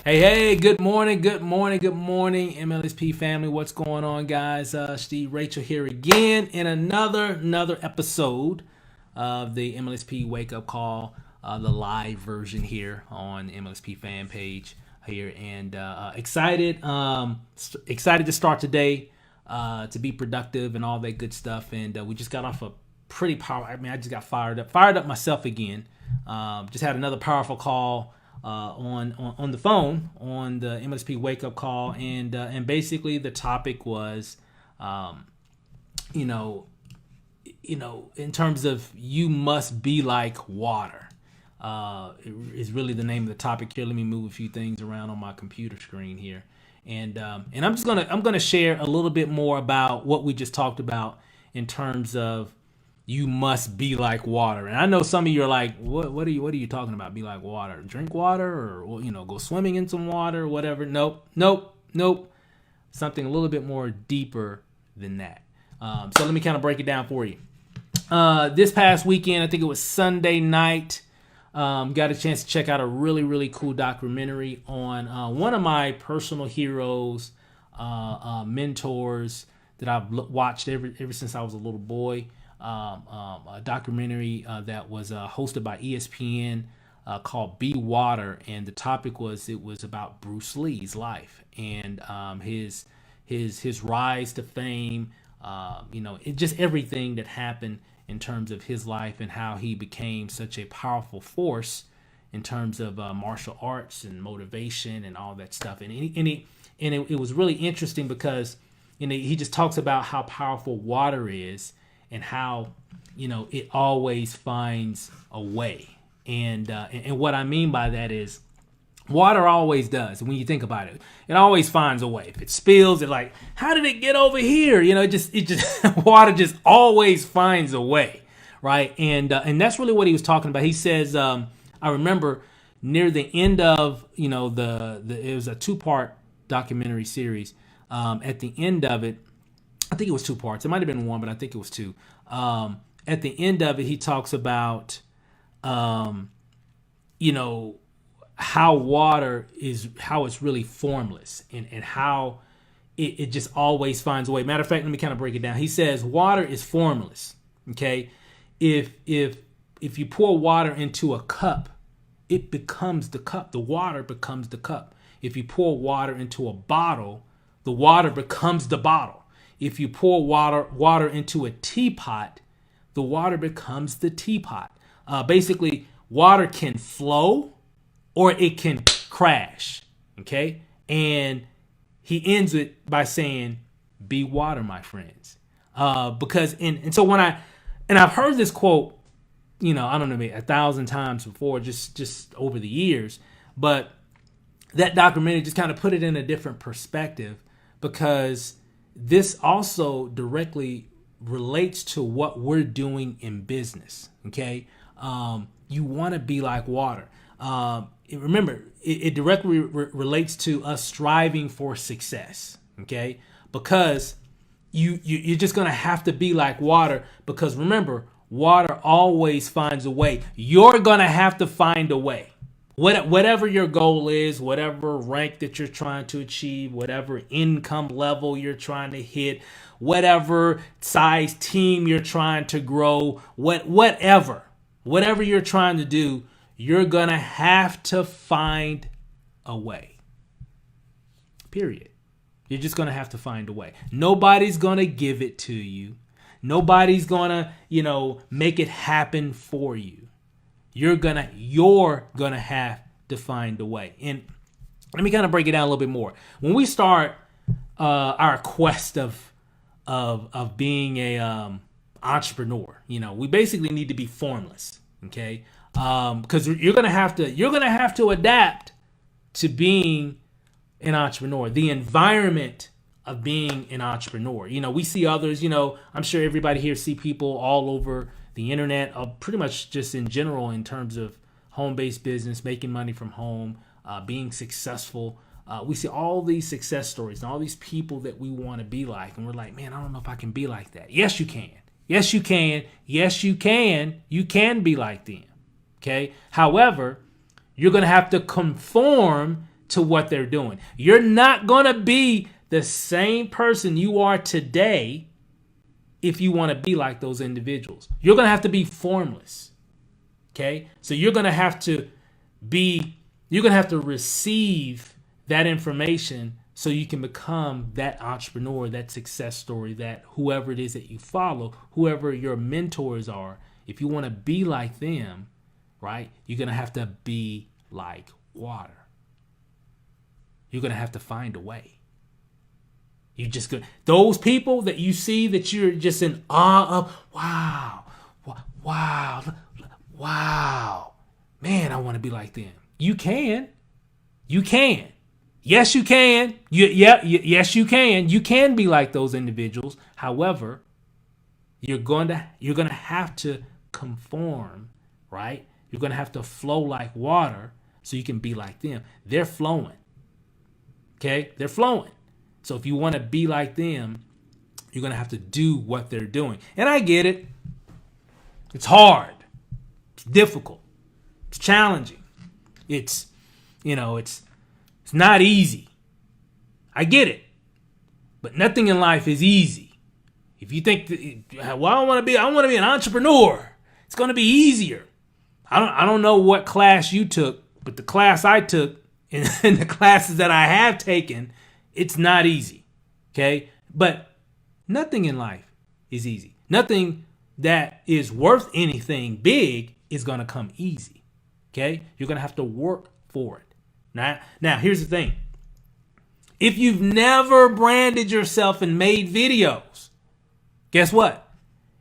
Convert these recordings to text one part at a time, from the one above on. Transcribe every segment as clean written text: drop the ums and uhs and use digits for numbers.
Hey, good morning, MLSP family. What's going on, guys? Steve Rachel here again in another episode of the MLSP Wake Up Call, the live version here on the MLSP fan page here, and excited to start today, to be productive and all that good stuff. And we just got off a pretty powerful. I just got fired up myself again. Just had another powerful call on the phone on the MLSP Wake Up Call, and basically the topic was, you know, in terms of you must be like water. Is really the name of the topic here. Let me move a few things around on my computer screen here, and I'm gonna share a little bit more about what we just talked about in terms of you must be like water. And I know some of you are like, what are you talking about? Be like water? Drink water, or go swimming in some water, or whatever. Nope. Something a little bit more deeper than that. So let me kind of break it down for you. This past weekend, I think it was Sunday night, got a chance to check out a really cool documentary on one of my personal heroes, mentors that I've watched ever since I was a little boy. A documentary that was hosted by ESPN, called Be Water, and the topic was about Bruce Lee's life and his rise to fame, just everything that happened in terms of his life and how he became such a powerful force in terms of martial arts and motivation and all that stuff. And it was really interesting because he just talks about how powerful water is, and how it always finds a way. And what I mean by that is water always does. When you think about it, it always finds a way. If it spills, it like, how did it get over here? It just water just always finds a way, right? And that's really what he was talking about. He says, I remember near the end of it was a 2-part documentary series. At the end of it, I think it was 2 parts. It might have been 1, but I think it was 2. At the end of it, he talks about, how water is, how it's really formless, and how it just always finds a way. Matter of fact, let me kind of break it down. He says water is formless. Okay, if you pour water into a cup, it becomes the cup. The water becomes the cup. If you pour water into a bottle, the water becomes the bottle. If you pour water into a teapot, the water becomes the teapot. Basically, water can flow or it can crash. Okay? And he ends it by saying, be water, my friends. Because so I've heard this quote, I don't know, maybe 1,000 times before, just over the years, but that documentary just kind of put it in a different perspective, because this also directly relates to what we're doing in business. Okay, you want to be like water. Remember, it directly relates to us striving for success. Okay, because you're just gonna have to be like water, because remember, water always finds a way. You're gonna have to find a way. Whatever your goal is, whatever rank that you're trying to achieve, whatever income level you're trying to hit, whatever size team you're trying to grow, whatever you're trying to do, you're going to have to find a way. Period. You're just going to have to find a way. Nobody's going to give it to you. Nobody's going to, make it happen for you. You're gonna have to find a way. And let me kind of break it down a little bit more. When we start our quest of being a entrepreneur, we basically need to be formless. Okay, because you're gonna have to adapt to being an entrepreneur. The environment of being an entrepreneur. We see others. I'm sure everybody here see people all over the internet, pretty much just in general, in terms of home-based business, making money from home, being successful. We see all these success stories and all these people that we want to be like, and we're like, man, I don't know if I can be like that. Yes, you can. Yes, you can. Yes, you can. You can be like them. Okay. However, you're going to have to conform to what they're doing. You're not going to be the same person you are today if you want to be like those individuals. You're going to have to be formless. Okay? So you're going to have to receive that information so you can become that entrepreneur, that success story, that whoever it is that you follow, whoever your mentors are. If you want to be like them, right, you're going to have to be like water. You're going to have to find a way. You just go, those people that you see that you're just in awe of, wow, man, I want to be like them. You can. Yes, you can. Yes, you can. You can be like those individuals. However, you're going to have to conform, right? You're going to have to flow like water so you can be like them. They're flowing. Okay? They're flowing. So if you want to be like them, you're going to have to do what they're doing. And I get it. It's hard. It's difficult. It's challenging. It's not easy. I get it. But nothing in life is easy. If you think, I want to be an entrepreneur, it's going to be easier. I don't know what class you took, but the class I took and the classes that I have taken, it's not easy. Okay? But nothing in life is easy. Nothing that is worth anything big is going to come easy. Okay? You're going to have to work for it. Now, here's the thing. If you've never branded yourself and made videos, guess what?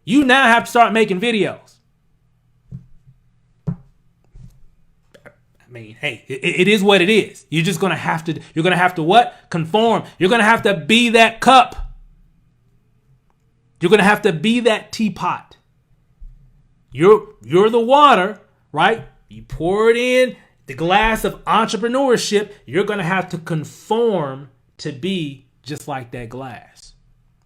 You now have to start making videos. I mean, hey, it is what it is. You're going to have to what? Conform. You're going to have to be that cup. You're going to have to be that teapot. You're the water, right? You pour it in the glass of entrepreneurship. You're going to have to conform to be just like that glass.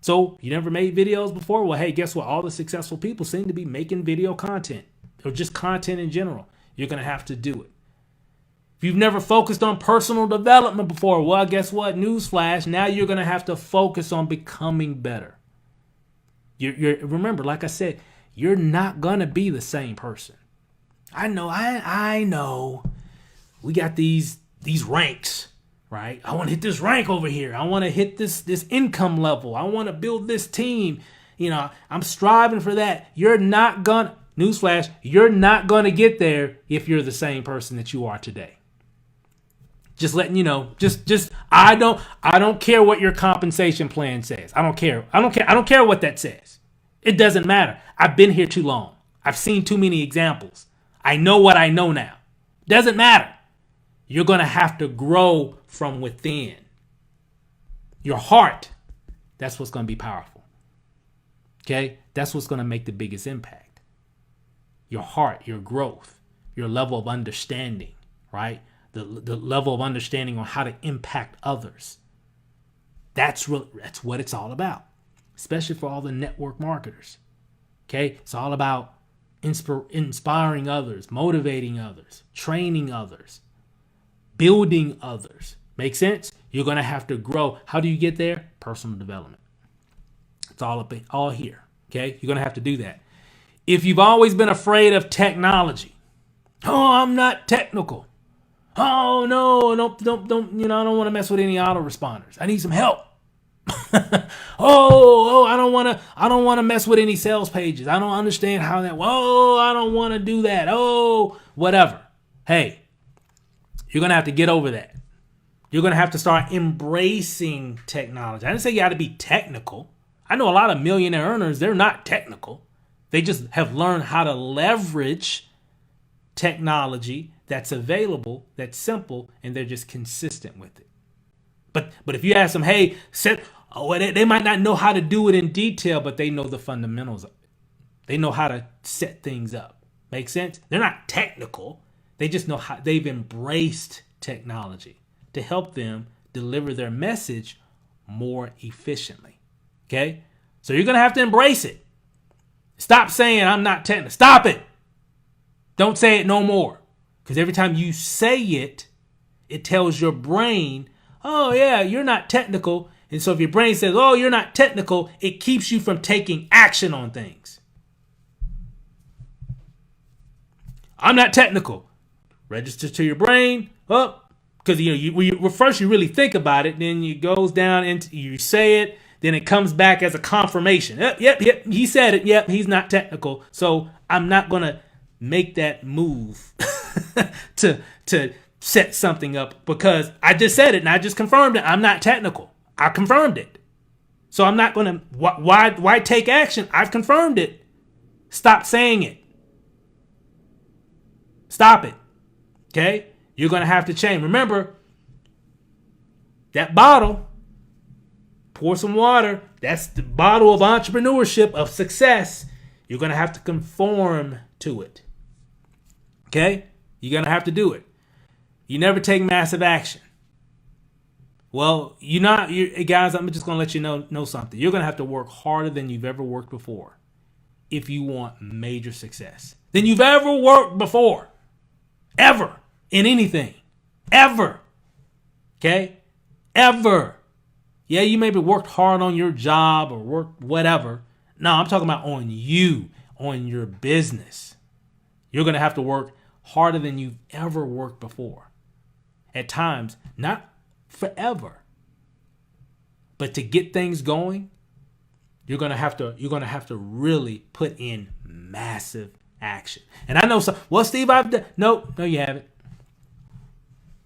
So you never made videos before? Well, hey, guess what? All the successful people seem to be making video content or just content in general. You're going to have to do it. If you've never focused on personal development before, well, guess what? Newsflash, now you're going to have to focus on becoming better. Remember, like I said, you're not going to be the same person. I know. We got these ranks, right? I want to hit this rank over here. I want to hit this income level. I want to build this team. I'm striving for that. Newsflash, you're not going to get there if you're the same person that you are today. Just letting you know. I don't care what your compensation plan says. I don't care. I don't care what that says. It doesn't matter. I've been here too long. I've seen too many examples. I know what I know now. Doesn't matter. You're going to have to grow from within. Your heart, that's what's going to be powerful. Okay? That's what's going to make the biggest impact. Your heart, your growth, your level of understanding, right? The level of understanding on how to impact others. That's what it's all about, especially for all the network marketers. Okay? It's all about inspiring others, motivating others, training others, building others. Make sense? You're going to have to grow. How do you get there? Personal development. It's all here. Okay? You're going to have to do that. If you've always been afraid of technology, I'm not technical. Oh no, don't I don't want to mess with any autoresponders. I need some help. I don't want to mess with any sales pages. I don't understand how that. I don't want to do that. Whatever. Hey, you're going to have to get over that. You're going to have to start embracing technology. I didn't say you got to be technical. I know a lot of millionaire earners, they're not technical. They just have learned how to leverage technology that's available, that's simple, and they're just consistent with it. But if you ask them, hey, they might not know how to do it in detail, but they know the fundamentals of it. They know how to set things up. Make sense? They're not technical. They just know how they've embraced technology to help them deliver their message more efficiently. Okay? So you're going to have to embrace it. Stop saying I'm not technical. Stop it. Don't say it no more. Because every time you say it, it tells your brain, oh yeah, you're not technical. And so if your brain says, oh, you're not technical, it keeps you from taking action on things. I'm not technical. Register to your brain up, because first you really think about it, then it goes down and you say it, then it comes back as a confirmation. Yep, he said it. Yep, he's not technical, so I'm not gonna make that move to set something up because I just said it and I just confirmed it. I'm not technical. I confirmed it, so I'm not gonna. Why take action? I've confirmed it. Stop saying it. Stop it. Okay? You're going to have to change. Remember, that bottle, pour some water. That's the bottle of entrepreneurship, of success. You're going to have to conform to it. Okay? You're going to have to do it. You never take massive action. Well, guys, I'm just going to let you know something. You're going to have to work harder than you've ever worked before if you want major success. Than you've ever worked before. Ever. In anything. Ever. Okay? Ever. Yeah, you maybe worked hard on your job or worked whatever. No, I'm talking about on you, on your business. You're going to have to work harder than you've ever worked before. At times, not forever. But to get things going, you're going to have to really put in massive action. And I know some, well, Steve, I've done. No, you haven't.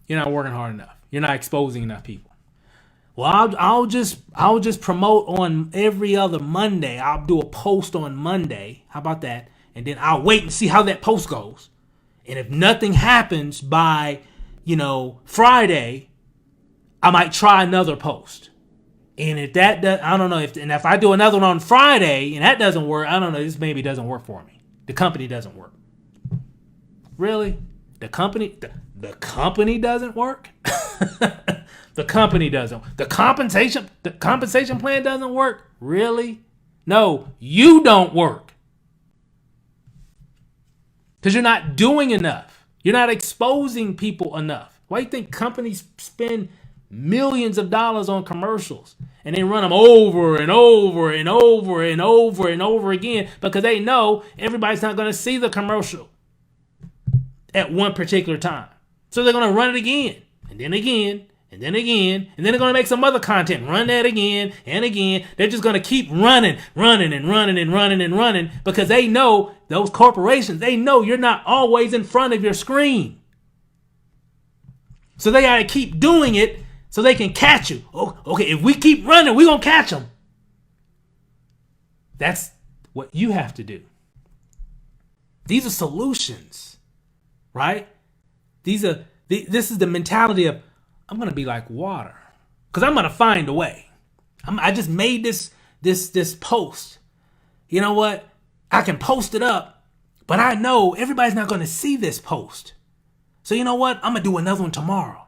You're not working hard enough. You're not exposing enough people. Well, I'll just promote on every other Monday. I'll do a post on Monday. How about that? And then I'll wait and see how that post goes. And if nothing happens by, Friday, I might try another post. And if that does, I don't know if I do another one on Friday and that doesn't work, I don't know. This maybe doesn't work for me. The company doesn't work. Really? The company doesn't work? The company doesn't. The compensation plan doesn't work? Really? No, you don't work. Because you're not doing enough. You're not exposing people enough. Why do you think companies spend millions of dollars on commercials and they run them over and over and over and over and over again because they know everybody's not going to see the commercial at one particular time. So they're going to run it again and then again and then again, and then they're going to make some other content, run that again and again. They're just going to keep running because they know, those corporations, they know you're not always in front of your screen. So they got to keep doing it so they can catch you. Oh, okay, if we keep running, we're going to catch them. That's what you have to do. These are solutions, right? This is the mentality of, I'm going to be like water because I'm going to find a way. I just made this post. You know what? I can post it up, but I know everybody's not going to see this post. So you know what? I'm going to do another one tomorrow.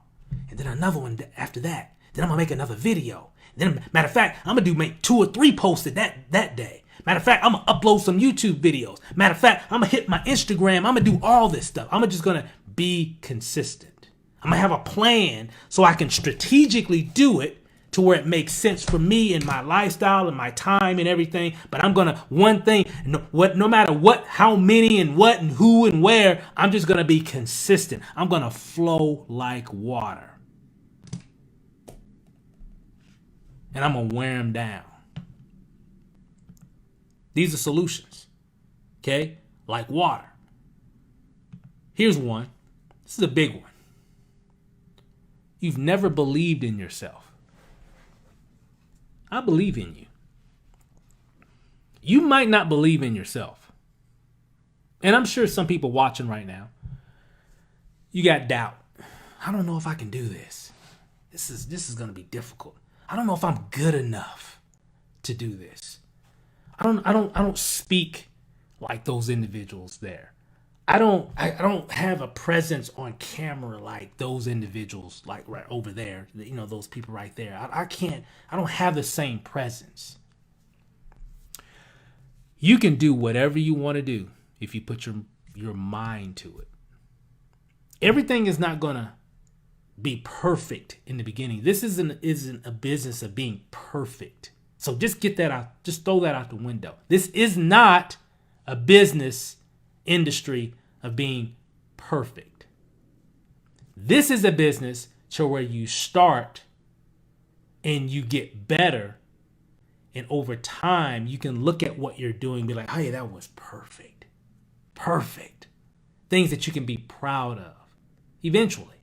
And then another one after that. Then I'm going to make another video. Then, matter of fact, I'm going to make 2 or 3 posts that day. Matter of fact, I'm going to upload some YouTube videos. Matter of fact, I'm going to hit my Instagram. I'm going to do all this stuff. I'm just going to be consistent. I'm going to have a plan so I can strategically do it to where it makes sense for me and my lifestyle and my time and everything. But I'm going to, no matter what, how many and what and who and where, I'm just going to be consistent. I'm going to flow like water. And I'm going to wear them down. These are solutions. Okay? Like water. Here's one. This is a big one. You've never believed in yourself. I believe in you. You might not believe in yourself. And I'm sure some people watching right now, you got doubt. I don't know if I can do this. This is going to be difficult. I don't know if I'm good enough to do this. I don't speak like those individuals there. I don't have a presence on camera like those individuals, like right over there, those people right there. I don't have the same presence. You can do whatever you want to do if you put your mind to it. Everything is not going to be perfect in the beginning. This isn't a business of being perfect. So just get that out. Just throw that out the window. This is not a business industry of being perfect. This is a business to where you start and you get better. And over time, you can look at what you're doing and be like, hey, that was perfect. Perfect. Things that you can be proud of eventually.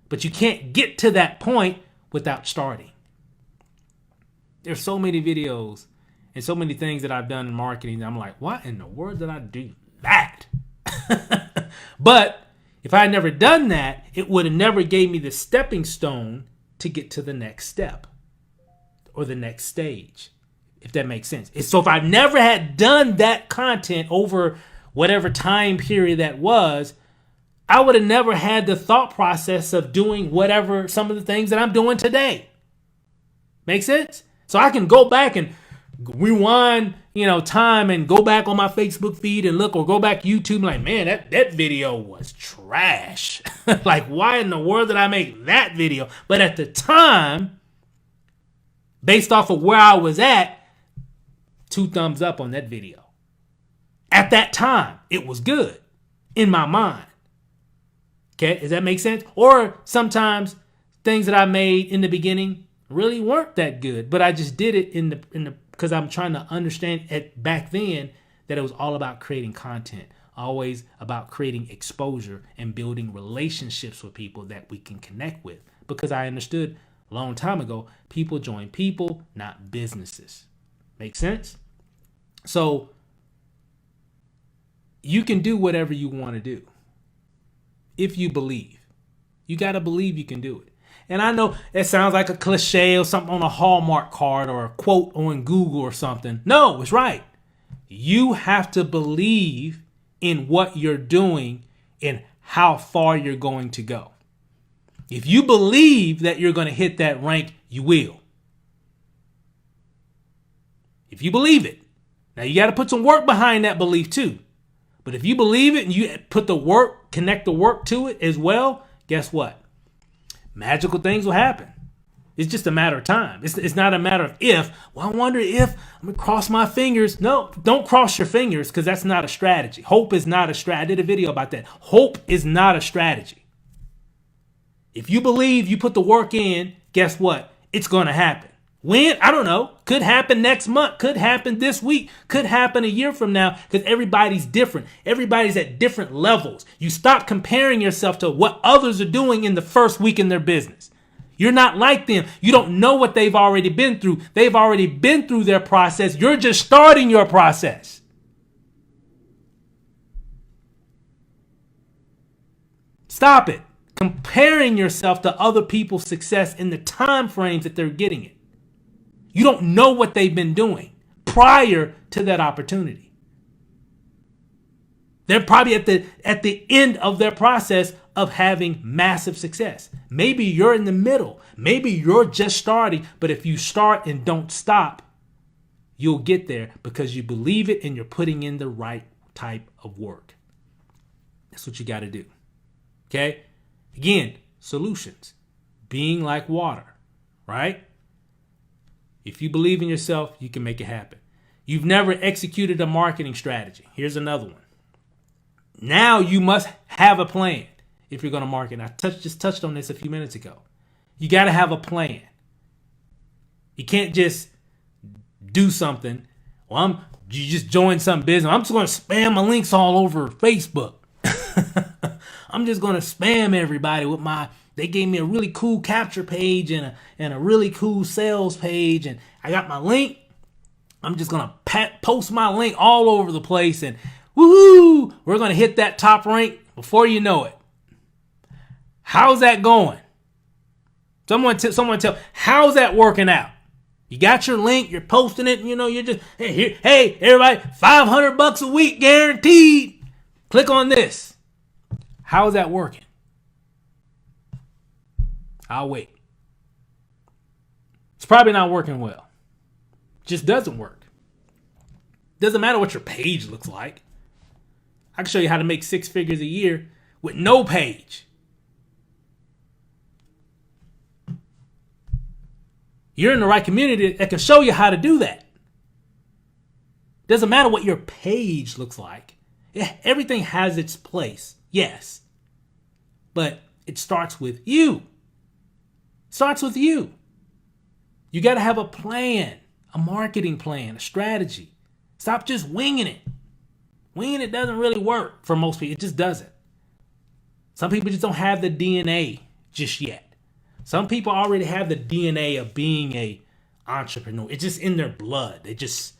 But you can't get to that point without starting. There's so many videos and so many things that I've done in marketing that I'm like, what in the world did I do that? But if I had never done that, it would have never gave me the stepping stone to get to the next step or the next stage, if that makes sense. So if I never had done that content over whatever time period that was, I would have never had the thought process of doing whatever some of the things that I'm doing today. Make sense? So I can go back and rewind, time and go back on my Facebook feed and look, or go back to YouTube like, man, that video was trash. Like, why in the world did I make that video? But at the time, based off of where I was at, 2 thumbs up on that video. At that time, it was good in my mind. Okay, does that make sense? Or sometimes things that I made in the beginning really weren't that good, but I just did it in the because I'm trying to understand back then that it was all about creating content, always about creating exposure and building relationships with people that we can connect with. Because I understood a long time ago, people join people, not businesses. Make sense? So you can do whatever you want to do. If you believe, you got to believe you can do it. And I know it sounds like a cliche or something on a Hallmark card or a quote on Google or something. No, it's right. You have to believe in what you're doing and how far you're going to go. If you believe that you're going to hit that rank, you will. If you believe it. Now you got to put some work behind that belief too. But if you believe it and you put the work, connect the work to it as well, guess what? Magical things will happen. It's just a matter of time. It's not a matter of if. Well, I wonder if I'm going to cross my fingers. No, don't cross your fingers, because that's not a strategy. Hope is not a strategy. I did a video about that. Hope is not a strategy. If you believe, you put the work in, guess what? It's going to happen. When? I don't know. Could happen next month. Could happen this week. Could happen a year from now, because everybody's different. Everybody's at different levels. You stop comparing yourself to what others are doing in the first week in their business. You're not like them. You don't know what they've already been through. They've already been through their process. You're just starting your process. Stop it. Comparing yourself to other people's success in the time frames that they're getting it. You don't know what they've been doing prior to that opportunity. They're probably at the end of their process of having massive success. Maybe you're in the middle. Maybe you're just starting. But if you start and don't stop, you'll get there because you believe it and you're putting in the right type of work. That's what you got to do. Okay? Again, solutions. Being like water, right? If you believe in yourself, you can make it happen. You've never executed a marketing strategy. Here's another one. Now you must have a plan if you're going to market. I just touched on this a few minutes ago. You got to have a plan. You can't just do something. Well, you just join some business. I'm just going to spam my links all over Facebook. I'm just going to spam everybody with they gave me a really cool capture page and a really cool sales page. And I got my link. I'm just going to post my link all over the place. And woohoo, we're going to hit that top rank before you know it. How's that going? Someone tell, how's that working out? You got your link, you're posting it, you're just, hey, everybody, $500 a week guaranteed. Click on this. How's that working? I'll wait. It's probably not working well. Just doesn't work. Doesn't matter what your page looks like. I can show you how to make 6 figures a year with no page. You're in the right community that can show you how to do that. Doesn't matter what your page looks like. Everything has its place, yes. But it starts with you. It starts with you. You got to have a plan, a marketing plan, a strategy. Stop just winging it. Winging it doesn't really work for most people. It just doesn't. Some people just don't have the DNA just yet. Some people already have the DNA of being a entrepreneur. It's just in their blood. They just,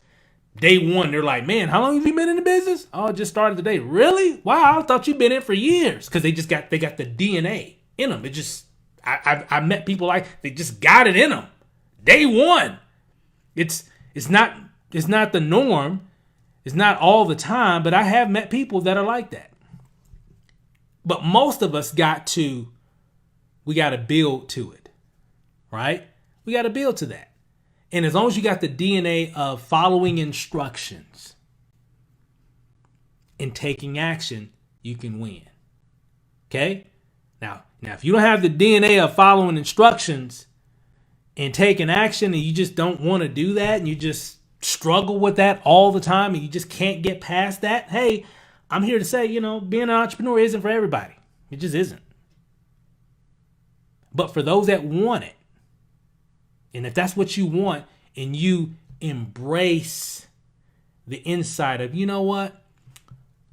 day one, they're like, man, how long have you been in the business? Oh, I just started today. Really? Wow, I thought you've been in it for years. Because they got the DNA in them. It just, I met people like, they just got it in them. Day one. It's not the norm. It's not all the time, but I have met people that are like that. But most of us we got to build to it, right? We got to build to that. And as long as you got the DNA of following instructions and taking action, you can win. Okay? Now, if you don't have the DNA of following instructions and taking action and you just don't want to do that and you just struggle with that all the time and you just can't get past that, hey, I'm here to say, being an entrepreneur isn't for everybody. It just isn't. But for those that want it, and if that's what you want and you embrace the insight of, you know what?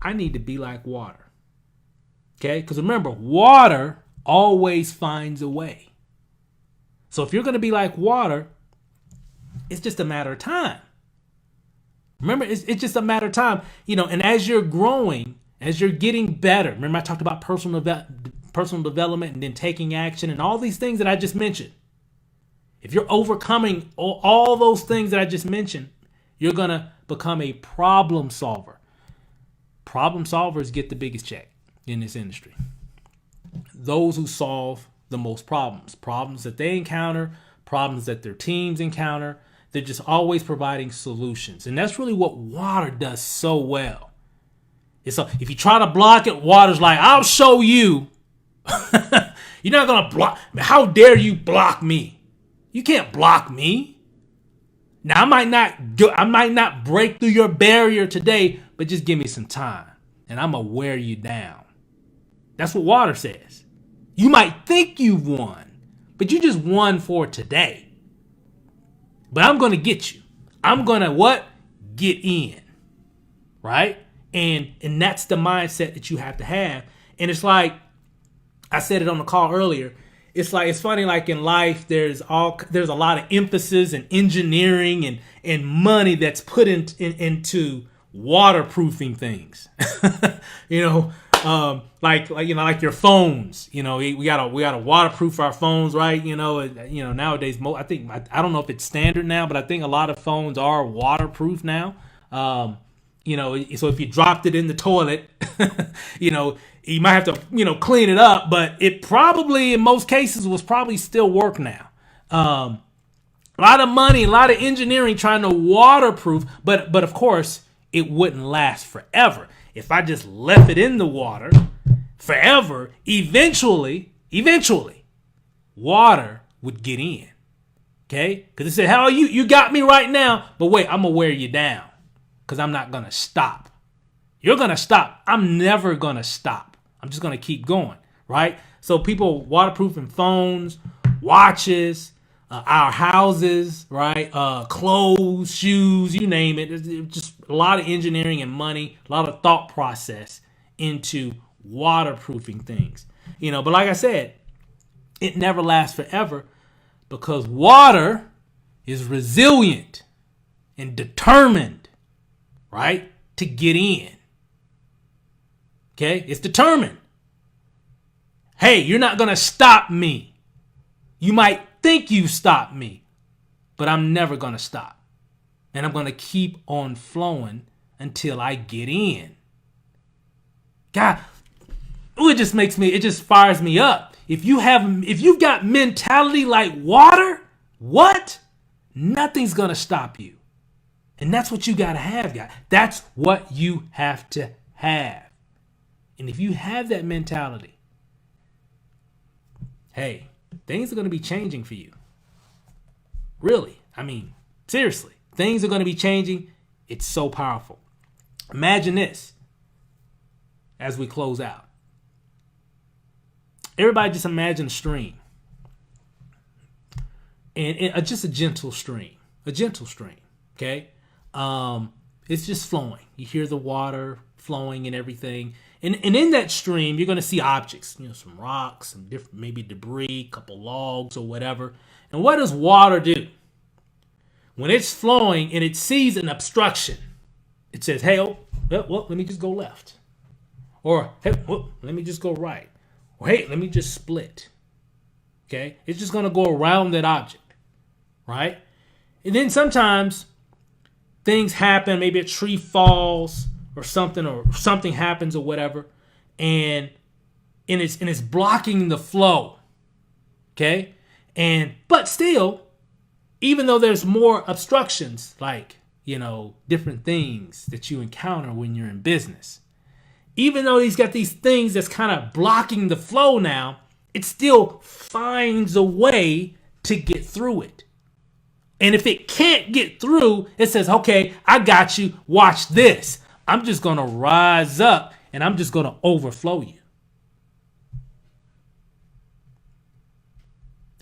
I need to be like water. Okay? Because remember, water always finds a way. So if you're going to be like water, it's just a matter of time. Remember, it's just a matter of time, and as you're growing, as you're getting better, remember I talked about personal development and then taking action and all these things that I just mentioned. If you're overcoming all those things that I just mentioned, you're going to become a problem solver. Problem solvers get the biggest check in this industry. Those who solve the most problems that they encounter, problems that their teams encounter. They're just always providing solutions. And that's really what water does so well. So if you try to block it, water's like, I'll show you. You're not going to block. How dare you block me? You can't block me. Now, I might not break through your barrier today, but just give me some time and I'm going to wear you down. That's what water says. You might think you've won, but you just won for today. But I'm going to get you. I'm going to what? Get in. Right? And that's the mindset that you have to have. And it's like, I said it on the call earlier. It's funny, like in life, there's a lot of emphasis and engineering and money that's put into waterproofing things. Like your phones. We gotta waterproof our phones, right? Nowadays, I don't know if it's standard now, but I think a lot of phones are waterproof now. So if you dropped it in the toilet, you might have to clean it up, but it probably in most cases was probably still work now. A lot of money, a lot of engineering trying to waterproof, but of course it wouldn't last forever. If I just left it in the water forever, eventually, water would get in. Okay? Because it said, hell, you got me right now, but wait, I'm going to wear you down because I'm not going to stop. You're going to stop. I'm never going to stop. I'm just going to keep going, right? So people waterproofing phones, watches, our houses, right? Clothes, shoes, you name it. There's just a lot of engineering and money, a lot of thought process into waterproofing things. But like I said, it never lasts forever because water is resilient and determined, right? To get in. Okay? It's determined. Hey, you're not going to stop me. You might think you stopped me, but I'm never going to stop. And I'm going to keep on flowing until I get in. God, it just fires me up. If you've got mentality like water, what? Nothing's going to stop you. And that's what you got to have, guys. That's what you have to have. And if you have that mentality, hey, things are going to be changing for you. Really. I mean, seriously, things are going to be changing. It's so powerful. Imagine this as we close out. Everybody just imagine a stream. And just a gentle stream. Okay? It's just flowing. You hear the water flowing and everything. And in that stream, you're going to see objects, some rocks, some different, maybe debris, a couple logs or whatever. And what does water do? When it's flowing and it sees an obstruction, it says, hey, let me just go left. Or, hey, let me just go right. Or, hey, let me just split. Okay? It's just going to go around that object. Right? And then sometimes things happen, maybe a tree falls or something happens or whatever, and it's blocking the flow. Okay? But still, even though there's more obstructions, like, different things that you encounter when you're in business, even though he's got these things that's kind of blocking the flow now, it still finds a way to get through it. And if it can't get through, it says, okay, I got you. Watch this. I'm just going to rise up and I'm just going to overflow you.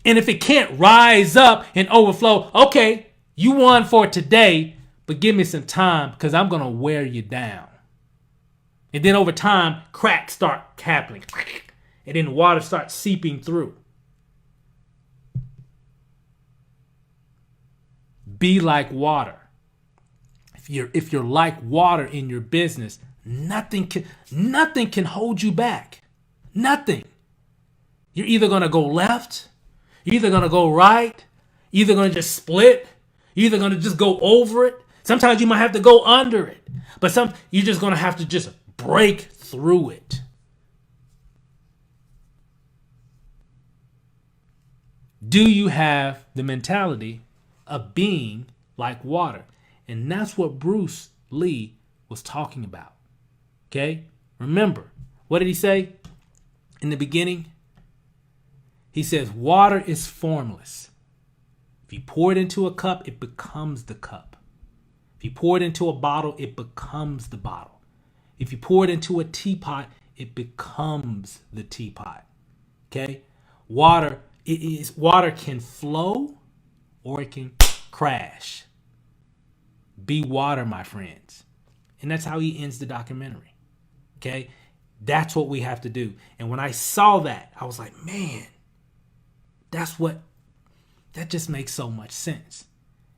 And if it can't rise up and overflow, okay, you won for today, but give me some time because I'm going to wear you down. And then over time, cracks start happening. And then water starts seeping through. Be like water. If you're like water in your business, nothing can hold you back. Nothing. You're either going to go left, you're either going to go right, you're either going to just split, you're either going to just go over it. Sometimes you might have to go under it, but you're just going to have to just break through it. Do you have the mentality of being like water? And that's what Bruce Lee was talking about. Okay? Remember, what did he say in the beginning? He says, water is formless. If you pour it into a cup, it becomes the cup. If you pour it into a bottle, it becomes the bottle. If you pour it into a teapot, it becomes the teapot. Okay? Water can flow or it can crash. Be water, my friends. And that's how he ends the documentary. Okay? That's what we have to do. And when I saw that, I was like, man, that just makes so much sense.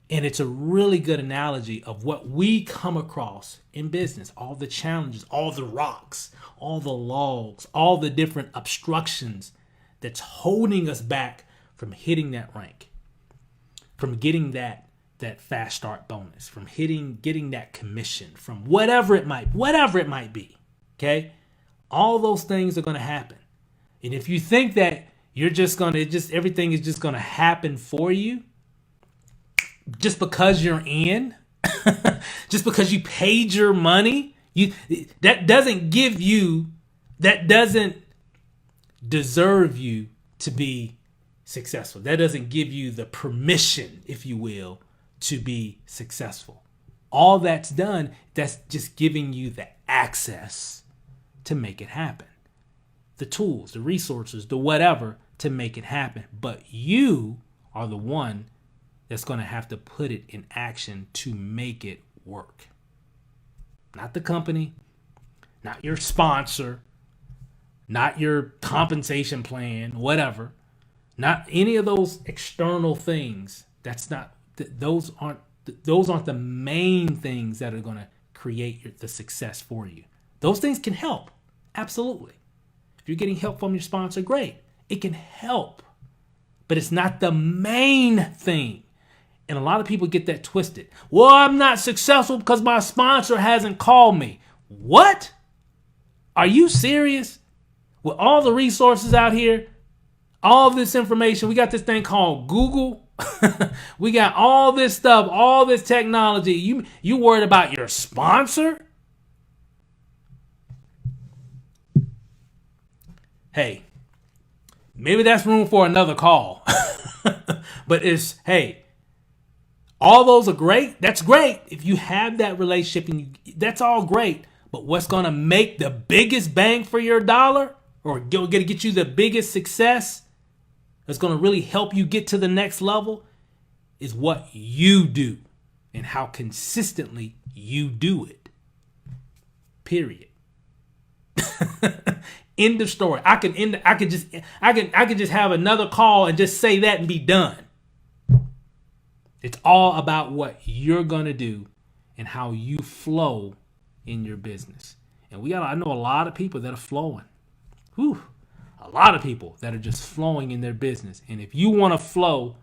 And it's a really good analogy of what we come across in business. All the challenges, all the rocks, all the logs, all the different obstructions that's holding us back from hitting that rank, from getting that fast start bonus, from getting that commission, from whatever it might be. Okay? All those things are going to happen. And if you think that everything is just going to happen for you, just because you're in, just because you paid your money, that doesn't deserve you to be successful. That doesn't give you the permission, if you will, to be successful. All that's done, that's just giving you the access to make it happen. The tools, the resources, the whatever to make it happen. But you are the one that's going to have to put it in action to make it work. Not the company, not your sponsor, not your compensation plan, whatever. Not any of those external things. Those aren't the main things that are going to create the success for you. Those things can help. Absolutely. If you're getting help from your sponsor, great. It can help. But it's not the main thing. And a lot of people get that twisted. Well, I'm not successful because my sponsor hasn't called me. What? Are you serious? With all the resources out here, all this information, we got this thing called Google. We got all this stuff, all this technology. You worried about your sponsor? Hey, maybe that's room for another call. But All those are great. That's great. If you have that relationship, that's all great. But what's going to make the biggest bang for your dollar, or going to get you the biggest success, that's going to really help you get to the next level, is what you do and how consistently you do it. Period. End of story. I could just have another call and just say that and be done. It's all about what you're going to do and how you flow in your business. And I know a lot of people that are flowing. Whew. A lot of people that are just flowing in their business. And if you want to flow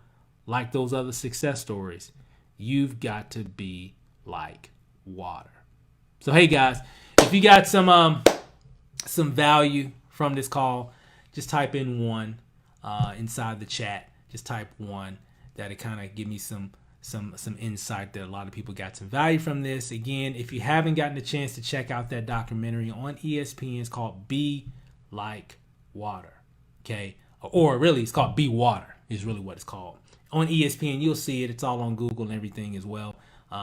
like those other success stories, you've got to be like water. So, hey guys, if you got some value from this call, just type in 1 inside the chat. Just type 1. That'll kind of give me some insight that a lot of people got some value from this. Again, if you haven't gotten a chance to check out that documentary on ESPN, it's called Be Like Water. Okay? Or really, it's called Be Water is really what it's called. On ESPN, you'll see it. It's all on Google and everything as well.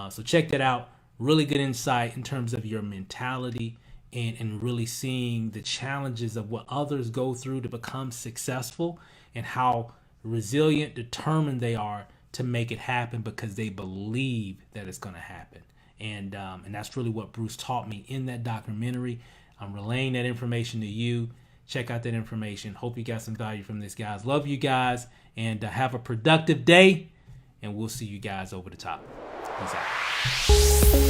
So check that out. Really good insight in terms of your mentality and really seeing the challenges of what others go through to become successful and how resilient, determined they are to make it happen because they believe that it's going to happen. And that's really what Bruce taught me in that documentary. I'm relaying that information to you. Check out that information. Hope you got some value from this, guys. Love you guys, and have a productive day, and we'll see you guys over the top. Peace out.